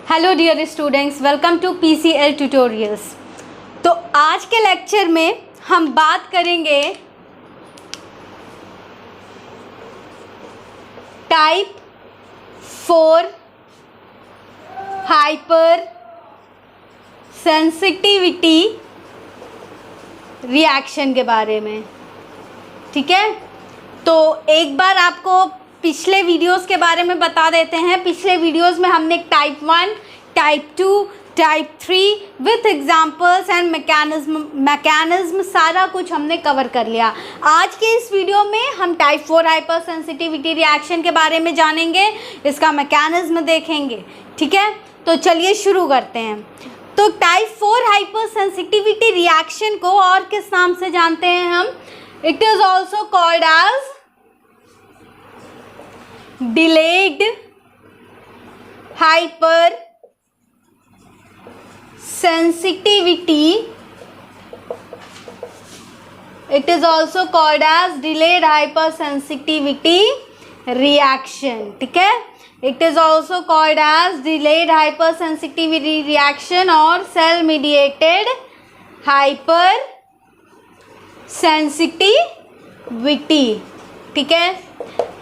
Hello dear students, welcome to PCL tutorials. तो आज के लेक्चर में हम बात करेंगे टाइप 4 हाइपर सेंसिटिविटी रिएक्शन के बारे में। ठीक है, तो एक बार आपको पिछले वीडियोस के बारे में बता देते हैं। पिछले वीडियोस में हमने type 1, type 2, type 3 with examples and mechanism सारा कुछ हमने कवर कर लिया। आज के इस वीडियो में हम टाइप 4 हाइपर सेंसिटिविटी रिएक्शन के बारे में जानेंगे, इसका मैकेनिज्म देखेंगे। ठीक है, तो चलिए शुरू करते हैं। तो टाइप 4 हाइपर सेंसिटिविटी रिएक्शन को और किस नाम से जानते हैं हम? It is also called as delayed hyper sensitivity. It is also called as delayed hypersensitivity reaction. ठीक है, it is also called as delayed hypersensitivity reaction और cell mediated hypersensitivity. ठीक है,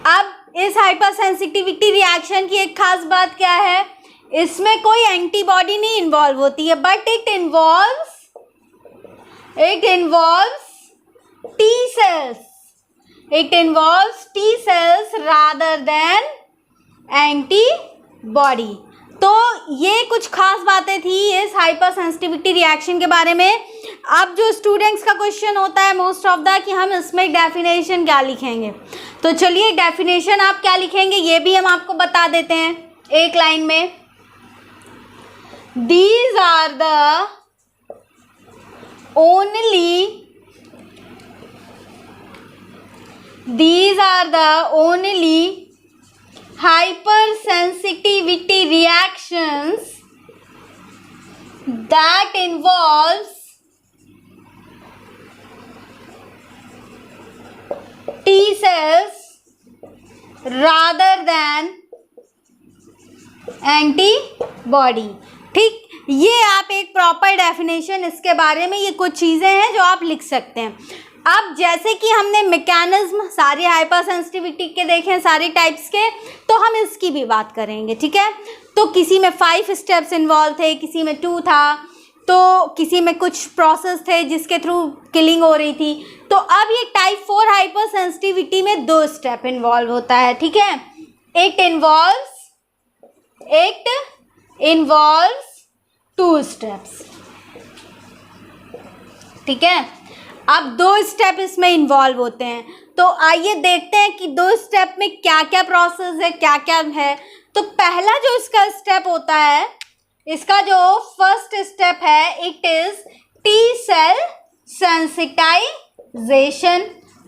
अब इस हाइपर सेंसिटिविटी रिएक्शन की एक खास बात क्या है? इसमें कोई एंटीबॉडी नहीं इन्वॉल्व होती है, but it involves T cells. It involves T cells rather than antibody. तो ये कुछ खास बातें थी इस हाइपर सेंसिटिविटी रिएक्शन के बारे में। अब जो स्टूडेंट्स का क्वेश्चन होता है मोस्ट ऑफ द कि हम इसमें डेफिनेशन क्या लिखेंगे, तो चलिए डेफिनेशन आप क्या लिखेंगे ये भी हम आपको बता देते हैं एक लाइन में। These are the only hypersensitivity reactions that involves T cells rather than antibody। ठीक, ये आप एक प्रॉपर डेफिनेशन इसके बारे में, ये कुछ चीज़ें हैं जो आप लिख सकते हैं। अब जैसे कि हमने मैकेनिज्म सारे हाइपर सेंसिटिविटी के देखे हैं, सारे टाइप्स के, तो हम इसकी भी बात करेंगे। ठीक है, तो किसी में 5 स्टेप्स इन्वॉल्व थे, किसी में 2 था, तो किसी में कुछ प्रोसेस थे जिसके थ्रू किलिंग हो रही थी। तो अब ये टाइप 4 हाइपर सेंसिटिविटी में 2 स्टेप इन्वॉल्व होता है। ठीक है, इट इन्वॉल्व्स 2 स्टेप्स। ठीक है, अब 2 स्टेप इसमें इन्वॉल्व होते हैं। तो आइए देखते हैं कि 2 स्टेप में क्या क्या प्रोसेस है, क्या क्या है। तो पहला जो इसका स्टेप होता है, इसका जो फर्स्ट स्टेप है, it is T cell sensitization.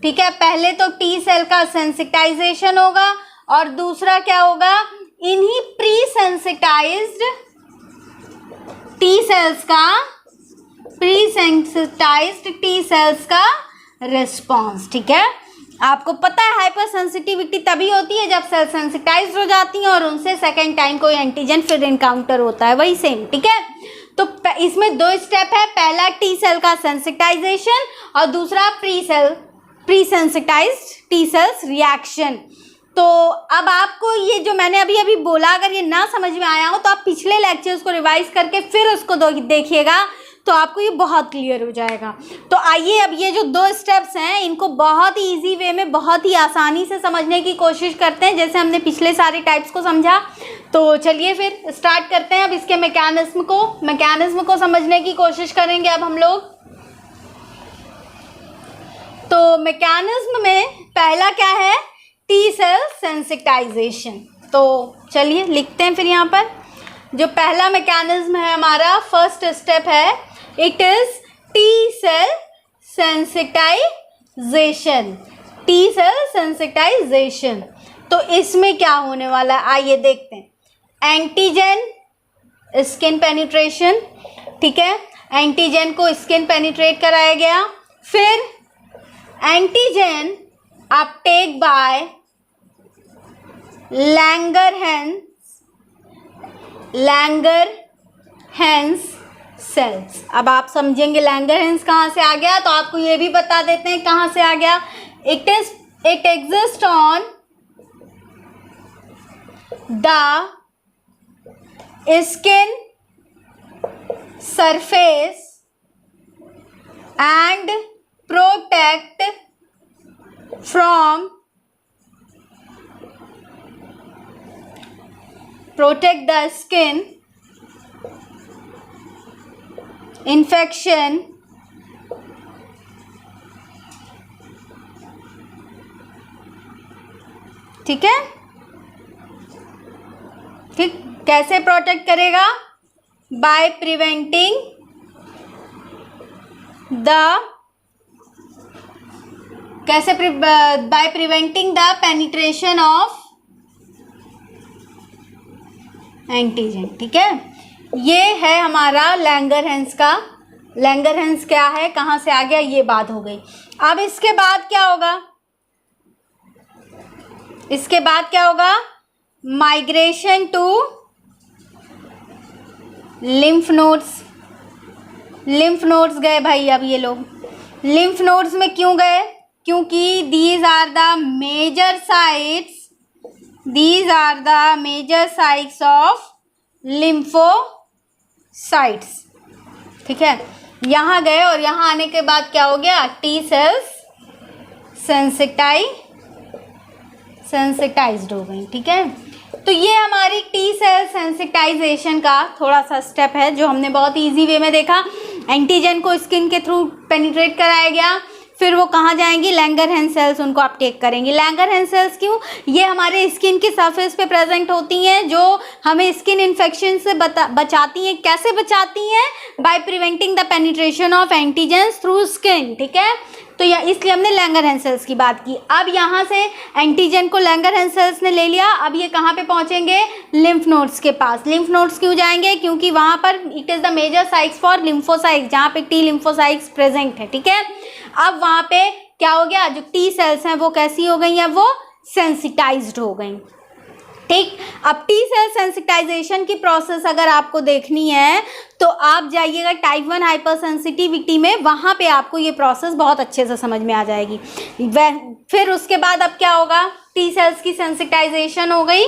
ठीक है, पहले तो टी सेल का सेंसिटाइजेशन होगा और दूसरा क्या होगा, इन्हीं प्री सेंसिटाइज्ड टी सेल्स का रिस्पॉन्स। ठीक है, आपको पता है हाइपर सेंसिटिविटी तभी होती है जब सेल सेंसिटाइज्ड हो जाती हैं और उनसे सेकेंड टाइम कोई एंटीजन फिर इनकाउंटर होता है, वही सेम। ठीक है, तो इसमें 2 स्टेप है, पहला टी सेल का सेंसिटाइजेशन और दूसरा pre sensitized T cells reaction. तो अब आपको ये जो मैंने अभी बोला, अगर ये ना समझ में आया हो तो आप पिछले लेक्चर्स को रिवाइज करके फिर उसको देखिएगा, तो आपको ये बहुत क्लियर हो जाएगा। तो आइए अब ये जो 2 स्टेप्स हैं, इनको बहुत ही ईजी वे में, बहुत ही आसानी से समझने की कोशिश करते हैं, जैसे हमने पिछले सारे टाइप्स को समझा। तो चलिए फिर स्टार्ट करते हैं। अब इसके मैकेनिज्म को समझने की कोशिश करेंगे अब हम लोग। तो मैकेनिज्म में पहला क्या है, टी सेल सेंसिटाइजेशन। तो चलिए लिखते हैं फिर यहाँ पर। जो पहला मैकेनिज्म है हमारा, फर्स्ट स्टेप है, it is T cell sensitization. तो इसमें क्या होने वाला है आइए देखते हैं। Antigen skin penetration. ठीक है, एंटीजन को स्किन पेनिट्रेट कराया गया, फिर antigen uptake by Langerhans Langerhans cells. अब आप समझेंगे लैंगरहैंस कहाँ से आ गया, तो आपको ये भी बता देते हैं कहाँ से आ गया। It exist on the skin surface and protect the skin infection ठीक है, ठीक, कैसे प्रोटेक्ट करेगा, by preventing the by preventing the penetration of antigen. ठीक है, ये है हमारा लैंगरहैंस का। लैंगरहैंस क्या है, कहाँ से आ गया, ये बात हो गई। अब इसके बाद क्या होगा, इसके बाद क्या होगा, migration to lymph nodes. Lymph nodes गए भाई, अब ये लोग लिम्फ नोड्स में क्यों गए, क्योंकि these are the major sites of lymphocytes. ठीक है, यहाँ गए और यहाँ आने के बाद क्या हो गया, टी सेल्स सेंसिटाइज्ड हो गई। ठीक है, तो ये हमारी टी सेल सेंसिटाइजेशन का थोड़ा सा स्टेप है जो हमने बहुत इजी वे में देखा। एंटीजन को स्किन के थ्रू पेनिट्रेट कराया गया, फिर वो कहाँ जाएंगी, लैंगरहैंस सेल्स उनको अपटेक करेंगी। लैंगरहैंस सेल्स क्यों, ये हमारे स्किन की सरफेस पे प्रेजेंट होती हैं जो हमें स्किन इन्फेक्शन से बचाती हैं। कैसे बचाती हैं, by preventing the penetration of antigens through skin. ठीक है, तो इसलिए हमने लैंगरहैंस सेल्स की बात की। अब यहाँ से एंटीजन को लैंगरहैंस सेल्स ने ले लिया, अब ये कहाँ पे पहुँचेंगे, लिम्फ नोड्स के पास। लिम्फ नोड्स क्यों जाएंगे, क्योंकि वहाँ पर it is the major sites for lymphocytes, जहाँ पे टी लिम्फोसाइट्स प्रेजेंट है। ठीक है, अब वहाँ पे क्या हो गया, जो टी सेल्स हैं वो कैसी हो गई हैं, वो सेंसिटाइज्ड हो गई। ठीक, अब टी सेल सेंसिटाइजेशन की प्रोसेस अगर आपको देखनी है तो आप जाइएगा टाइप 1 हाइपर सेंसिटिविटी में, वहाँ पे आपको ये प्रोसेस बहुत अच्छे से समझ में आ जाएगी। फिर उसके बाद अब क्या होगा, टी सेल्स की सेंसिटाइजेशन हो गई।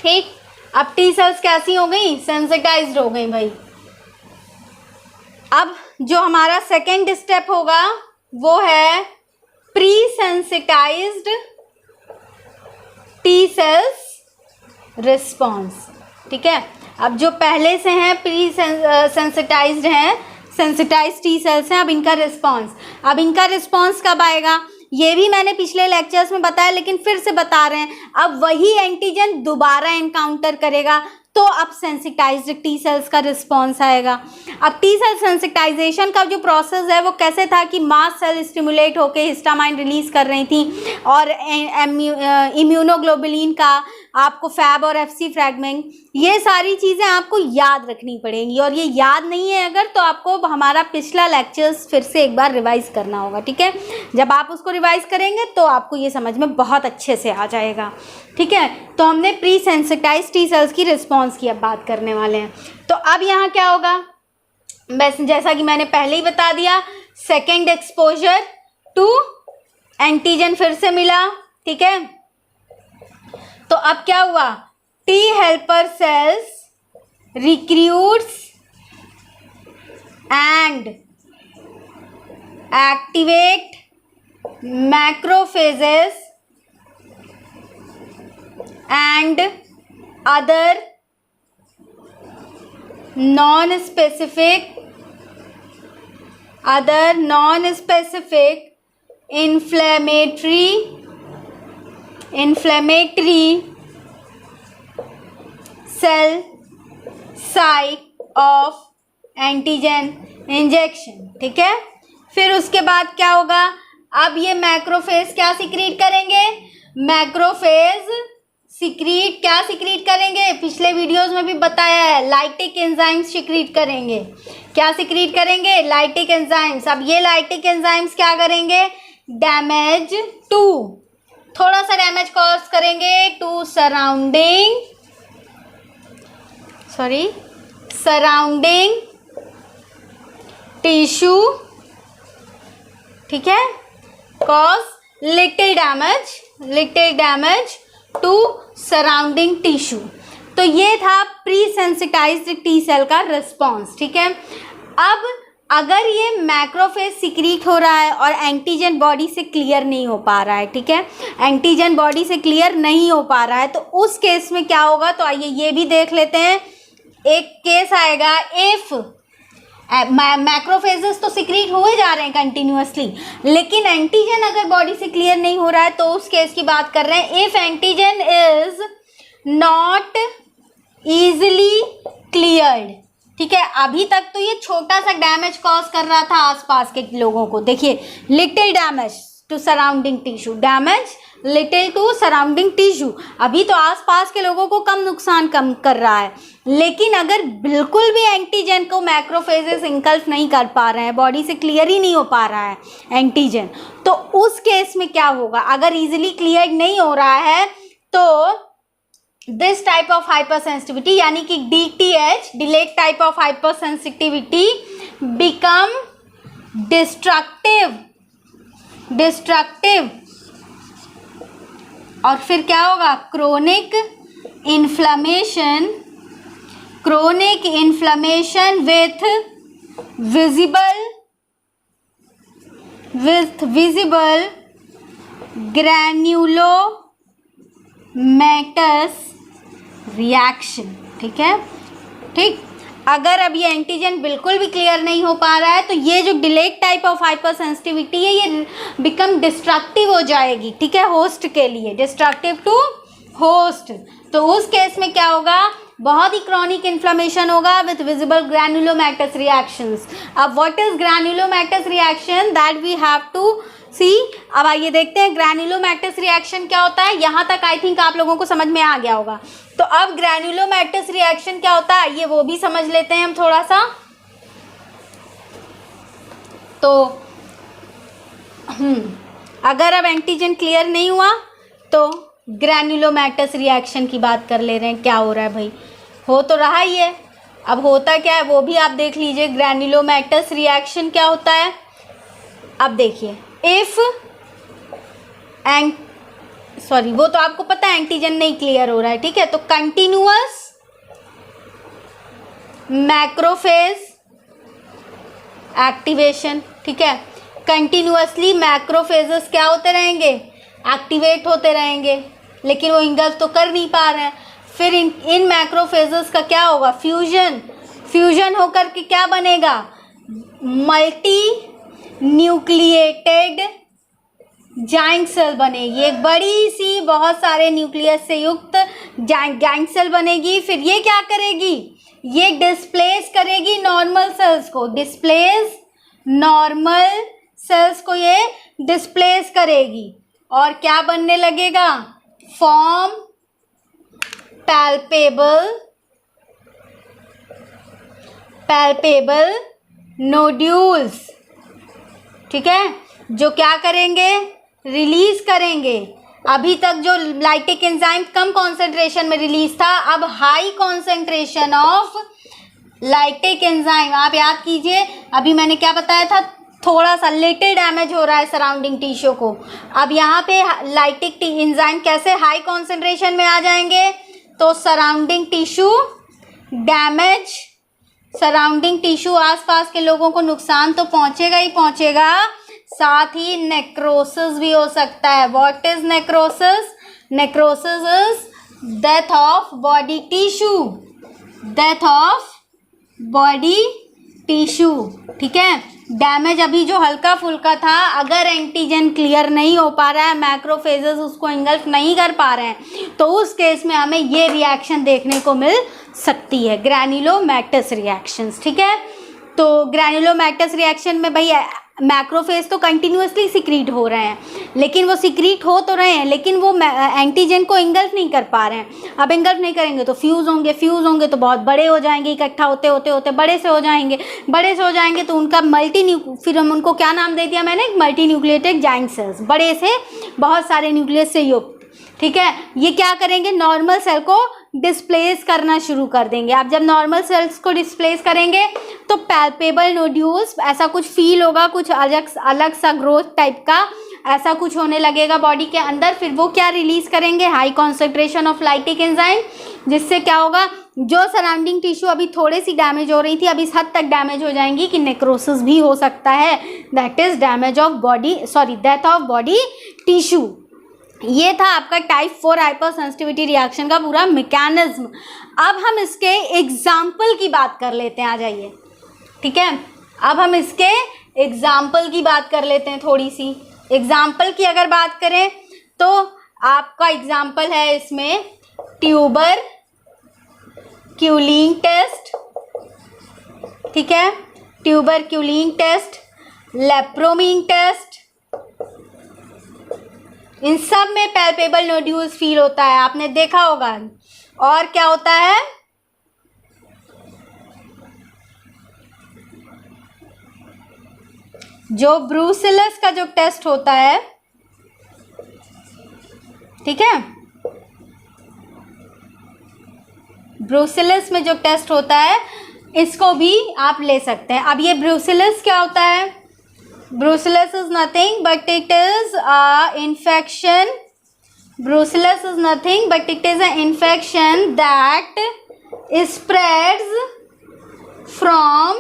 ठीक, अब टी सेल्स कैसी हो गई, सेंसिटाइज्ड हो गई भाई। अब जो हमारा सेकेंड स्टेप होगा वो है pre sensitized T cells response. ठीक है, अब जो पहले से हैं प्री सेंसिटाइज्ड हैं, सेंसिटाइज्ड टी सेल्स हैं, अब इनका रिस्पॉन्स कब आएगा, ये भी मैंने पिछले लेक्चर्स में बताया लेकिन फिर से बता रहे हैं। अब वही एंटीजन दोबारा एनकाउंटर करेगा तो अब सेंसिटाइज्ड टी सेल्स का रिस्पॉन्स आएगा। अब टी सेल सेंसिटाइजेशन का जो प्रोसेस है वो कैसे था कि मास्ट सेल स्टिमुलेट होकर हिस्टामाइन रिलीज कर रही थी और इम्यूनोग्लोबुलिन का आपको फैब और एफसी फ्रैगमेंट, ये सारी चीज़ें आपको याद रखनी पड़ेंगी। और ये याद नहीं है अगर, तो आपको हमारा पिछला लेक्चर्स फिर से एक बार रिवाइज करना होगा। ठीक है, जब आप उसको रिवाइज करेंगे तो आपको ये समझ में बहुत अच्छे से आ जाएगा। ठीक है, तो हमने प्री सेंसिटाइज्ड टी सेल्स की रिस्पॉन्स की अब बात करने वाले हैं। तो अब यहाँ क्या होगा, बस जैसा कि मैंने पहले ही बता दिया, सेकेंड एक्सपोजर टू एंटीजन फिर से मिला। ठीक है, तो अब क्या हुआ, T helper cells recruits and activate macrophages and other non-specific inflammatory cell site of antigen injection। ठीक है, फिर उसके बाद क्या होगा, अब ये मैक्रोफेज क्या सिक्रीट करेंगे, मैक्रोफेज क्या सिक्रीट करेंगे, पिछले वीडियोस में भी बताया है, लाइटिक एंजाइम्स सिक्रीट करेंगे। क्या सिक्रीट करेंगे, लाइटिक एंजाइम्स। अब ये लाइटिक एंजाइम्स क्या करेंगे, थोड़ा सा डैमेज कॉज करेंगे टू सराउंडिंग सराउंडिंग टिश्यू, ठीक है, cause little damage to surrounding tissue. तो ये था प्री सेंसिटाइज्ड टी सेल का रिस्पॉन्स, ठीक है। अब अगर ये मैक्रोफेज सिक्रीट हो रहा है और एंटीजन बॉडी से क्लियर नहीं हो पा रहा है, ठीक है, एंटीजन बॉडी से क्लियर नहीं हो पा रहा है, तो उस केस में क्या होगा, तो आइए ये भी देख लेते हैं। एक केस आएगा इफ मैक्रोफेजेस तो सिक्रीट हुए जा रहे हैं कंटिन्यूअसली, लेकिन एंटीजन अगर बॉडी से क्लियर नहीं हो रहा है, तो उस केस की बात कर रहे हैं। If antigen is not easily cleared, ठीक है। अभी तक तो ये छोटा सा डैमेज कॉज कर रहा था आसपास के लोगों को, देखिए little damage to surrounding tissue, damage little to surrounding tissue, अभी तो आसपास के लोगों को कम नुकसान कम कर रहा है। लेकिन अगर बिल्कुल भी एंटीजन को मैक्रोफेजेस इंकल्फ नहीं कर पा रहे हैं, बॉडी से क्लियर ही नहीं हो पा रहा है एंटीजन, तो उस केस में क्या होगा, अगर इजीली क्लियर नहीं हो रहा है तो this type of hyper sensitivity यानी कि DTH, delayed type of hyper sensitivity, become destructive और फिर क्या होगा, chronic inflammation with visible granulomatous reaction, ठीक है, ठीक। अगर अब ये एंटीजन बिल्कुल भी क्लियर नहीं हो पा रहा है, तो ये जो delayed type of hyper sensitivity है ये बिकम डिस्ट्रक्टिव हो जाएगी, ठीक है, होस्ट के लिए, डिस्ट्रक्टिव टू होस्ट। तो उस केस में क्या होगा, बहुत ही क्रॉनिक इन्फ्लेमेशन होगा विथ विजिबल ग्रैन्युलोमेटस रिएक्शंस। अब what is granulomatous reaction, that we have to see. अब आइए देखते हैं ग्रैन्युलोमेटस रिएक्शन क्या होता है। यहाँ तक आई थिंक आप लोगों को समझ में आ गया होगा। तो अब ग्रैन्युलोमेटस रिएक्शन क्या होता है ये वो भी समझ लेते हैं हम थोड़ा सा। तो अगर अब एंटीजन क्लियर नहीं हुआ तो ग्रैन्युलोमेटस रिएक्शन की बात कर ले रहे हैं। क्या हो रहा है भाई, हो तो रहा ही है। अब होता क्या है वो भी आप देख लीजिए। ग्रैन्युलोमेटस रिएक्शन क्या होता है, अब देखिए, इफ वो तो आपको पता है एंटीजन नहीं क्लियर हो रहा है, ठीक है। तो कंटिन्यूअस मैक्रोफेज एक्टिवेशन, ठीक है, कंटिन्यूअसली मैक्रोफेजेस क्या होते रहेंगे, एक्टिवेट होते रहेंगे, लेकिन वो इंगल्फ तो कर नहीं पा रहे हैं। फिर इन मैक्रोफेजेस का क्या होगा, फ्यूजन होकर के क्या बनेगा, मल्टी न्यूक्लिएटेड जाइंट सेल बनेगी। एक बड़ी सी बहुत सारे न्यूक्लियस से युक्त जाइंट सेल बनेगी। फिर ये क्या करेगी, ये डिस्प्लेस करेगी नॉर्मल सेल्स को ये डिस्प्लेस करेगी और क्या बनने लगेगा, फॉर्म पैल्पेबल नोड्यूल्स, ठीक है, जो क्या करेंगे, रिलीज करेंगे। अभी तक जो लाइटिक एंजाइम कम कॉन्सेंट्रेशन में रिलीज था, अब high concentration of lytic enzyme. आप याद कीजिए अभी मैंने क्या बताया था, थोड़ा सा लिटिल डैमेज हो रहा है सराउंडिंग टिश्यू को। अब यहाँ पे लाइटिक एंजाइम कैसे हाई कॉन्सेंट्रेशन में आ जाएंगे, तो surrounding tissue damage, surrounding tissue आसपास के लोगों को नुकसान तो पहुंचेगा ही पहुंचेगा, साथ ही नेक्रोसिस भी हो सकता है। What is necrosis, necrosis is death of body tissue, ठीक है। डैमेज अभी जो हल्का फुल्का था, अगर एंटीजन क्लियर नहीं हो पा रहा है, मैक्रोफेजेस उसको इंगल्फ नहीं कर पा रहे हैं, तो उस केस में हमें ये रिएक्शन देखने को मिल सकती है, ग्रैन्युलोमेटस रिएक्शंस, ठीक है। तो ग्रैन्युलोमेटस रिएक्शन में भाई मैक्रोफेज तो कंटिन्यूअसली सिक्रीट हो रहे हैं, लेकिन वो सिक्रीट हो तो रहे हैं, लेकिन वो एंटीजन को इंगल्फ नहीं कर पा रहे हैं। अब इंगल्फ नहीं करेंगे तो फ्यूज़ होंगे तो बहुत बड़े हो जाएंगे, इकट्ठा होते बड़े से हो जाएंगे तो उनका फिर हम उनको क्या नाम दे दिया मैंने, मल्टी न्यूक्लिएटेड जाइंट सेल्स, बड़े से बहुत सारे न्यूक्लियस से युक्त, ठीक है। ये क्या करेंगे, नॉर्मल सेल को डिस्प्लेस करना शुरू कर देंगे। आप जब नॉर्मल सेल्स को डिस्प्लेस करेंगे तो पैल्पेबल नोड्यूल्स ऐसा कुछ फील होगा, कुछ अलग सा ग्रोथ टाइप का ऐसा कुछ होने लगेगा बॉडी के अंदर। फिर वो क्या रिलीज करेंगे, high concentration of lytic enzyme, जिससे क्या होगा, जो सराउंडिंग टिश्यू अभी थोड़ी सी डैमेज हो रही थी अब इस हद तक डैमेज हो जाएंगी कि नेक्रोसिस भी हो सकता है, that is death of body tissue. ये था आपका टाइप 4 हाइपर सेंसिटिविटी रिएक्शन का पूरा मैकेनिज्म। अब हम इसके एग्जाम्पल की बात कर लेते हैं, आ जाइए, ठीक है। अब हम इसके एग्जाम्पल की बात कर लेते हैं। थोड़ी सी एग्जाम्पल की अगर बात करें तो आपका एग्जाम्पल है इसमें ट्यूबर क्यूलिंग टेस्ट, ठीक है, ट्यूबर क्यूलिंग टेस्ट, लेप्रोमिंग टेस्ट, इन सब में पैल्पेबल नोड्यूल्स फील होता है, आपने देखा होगा। और क्या होता है, जो ब्रूसिलस का जो टेस्ट होता है, ठीक है, ब्रूसिलस में जो टेस्ट होता है इसको भी आप ले सकते हैं। अब ये ब्रूसिलस क्या होता है, brucellosis is nothing but it is infection, brucellosis is nothing but it is a infection that spreads from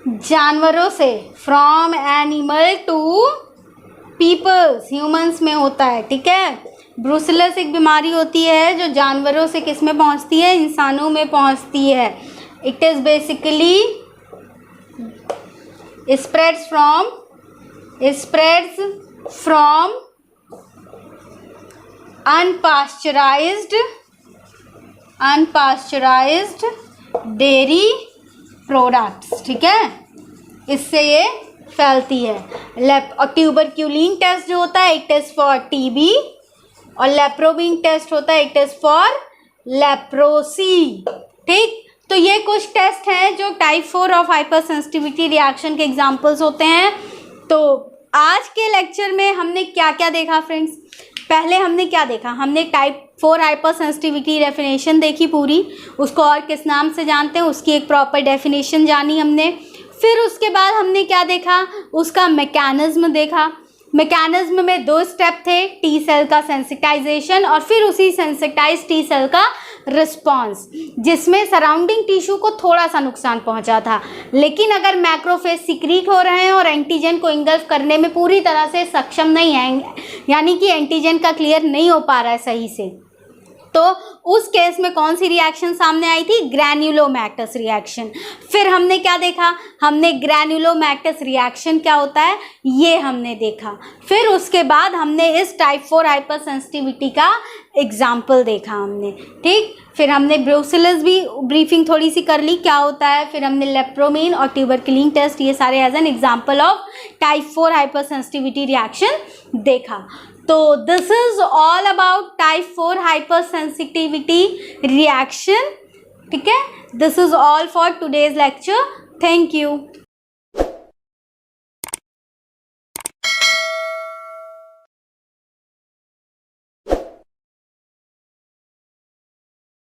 जानवरों से, from animal to peoples, humans में होता है, ठीक है। ब्रूसिलस एक बीमारी होती है जो जानवरों से किस में पहुंचती है, इंसानों में पहुंचती है। It is basically spreads from unpasteurised dairy products, ठीक है, इससे ये फैलती है। और ट्यूबरक्यूलिन टेस्ट जो होता है इट इज फॉर टीबी, और लेप्रोमिंग टेस्ट होता है इट इज फॉर लेप्रोसी, ठीक। तो ये कुछ टेस्ट हैं जो type 4 of hyper sensitivity reaction के एग्जांपल्स होते हैं। तो आज के लेक्चर में हमने क्या क्या देखा फ्रेंड्स, पहले हमने क्या देखा, हमने टाइप 4 हाइपर सेंसिटिविटी डेफिनेशन देखी पूरी, उसको और किस नाम से जानते हैं उसकी एक प्रॉपर डेफिनेशन जानी हमने। फिर उसके बाद हमने क्या देखा, उसका मैकेनिज्म देखा। मैकेनिज्म में 2 स्टेप थे, टी सेल का सेंसिटाइजेशन और फिर उसी सेंसिटाइज टी सेल का रिस्पॉन्स, जिसमें सराउंडिंग टिश्यू को थोड़ा सा नुकसान पहुंचा था। लेकिन अगर मैक्रोफेज सिक्रीट हो रहे हैं और एंटीजन को इंगल्फ करने में पूरी तरह से सक्षम नहीं है, यानी कि एंटीजन का क्लियर नहीं हो पा रहा है सही से, तो उस केस में कौन सी रिएक्शन सामने आई थी, ग्रैन्युलोमैटस रिएक्शन। फिर हमने क्या देखा, हमने ग्रैन्युलोमैटस रिएक्शन क्या होता है ये हमने देखा। फिर उसके बाद हमने इस टाइप 4 हाइपर सेंसिटिविटी का एग्जाम्पल देखा हमने, ठीक। फिर हमने ब्रूसिलस भी ब्रीफिंग थोड़ी सी कर ली क्या होता है। फिर हमने लेप्रोमिन और ट्यूबरक्यूलिन टेस्ट ये सारे as an example of type 4 hyper sensitivity reaction देखा। तो this is all about type 4 hyper sensitivity reaction, ठीक है। This is all for today's lecture, thank you.